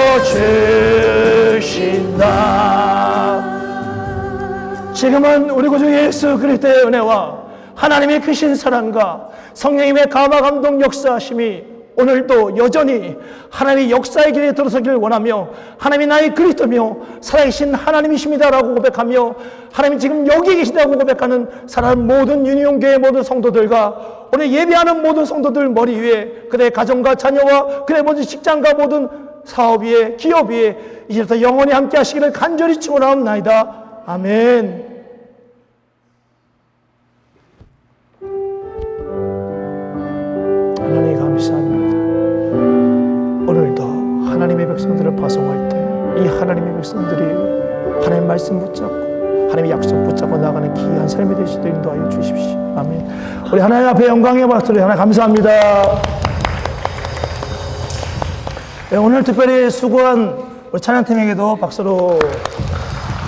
Speaker 1: 주신다. 지금은 우리 구주 예수 그리스도의 은혜와 하나님의 크신 사랑과 성령님의 감화 감동 역사하심이 오늘도 여전히 하나님의 역사의 길에 들어서기를 원하며, 하나님이 나의 그리스도며 살아계신 하나님이십니다라고 고백하며, 하나님이 지금 여기 계시다고 고백하는 사랑하는 모든 유니온교회 모든 성도들과 오늘 예배하는 모든 성도들 머리 위에, 그들의 가정과 자녀와 그들의 모든 직장과 모든 사업 위에, 기업 위에 이제부터 영원히 함께 하시기를 간절히 축원하옵나이다. 아멘. 하나님 감사합니다. 오늘도 하나님의 백성들을 파송할 때 이 하나님의 백성들이 하나님의 말씀 붙잡고 하나님의 약속 붙잡고 나가는 귀한 삶이 될 수 있도록 인도하여 주십시오. 아멘. 우리 하나님 앞에 영광의 박수를 하나 감사합니다. 네, 오늘 특별히 수고한 우리 찬양팀에게도 박수로,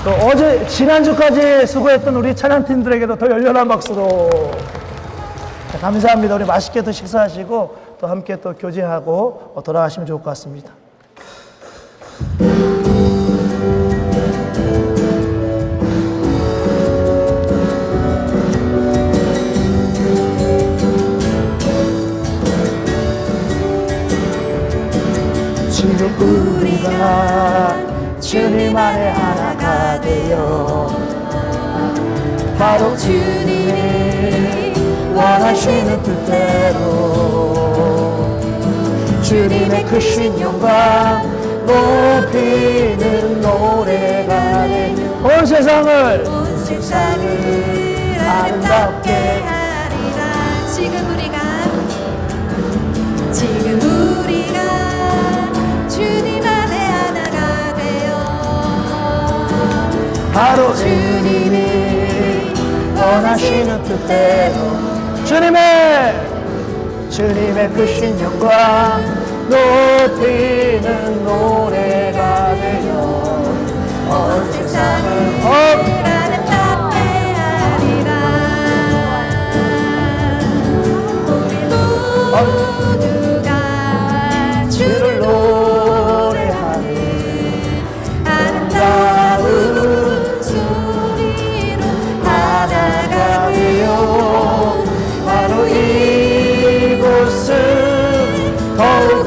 Speaker 1: 또 어제 지난주까지 수고했던 우리 찬양팀들에게도 더 열렬한 박수로 감사합니다. 우리 맛있게 또 식사하시고 또 함께 또 교제하고 돌아가시면 좋을 것 같습니다. 지금 우리가 주님 안에 하나가 되어 바로 주님이 원하시는 뜻대로 주님의 크신 영광 높이는 노래가 돼 온 세상을 아름답게
Speaker 2: 하리라. 지금 우리가 주님 안에 하나가 되어
Speaker 1: 바로 주님이 원하시는 뜻대로 주님의 크신 영광 높이는 노래가 되어 온 세상을
Speaker 2: 아름답게 하리라. 우리 모두가
Speaker 1: 주를 노래하니
Speaker 2: 아름다운 소리로 하나가
Speaker 1: 바로 이곳은 더욱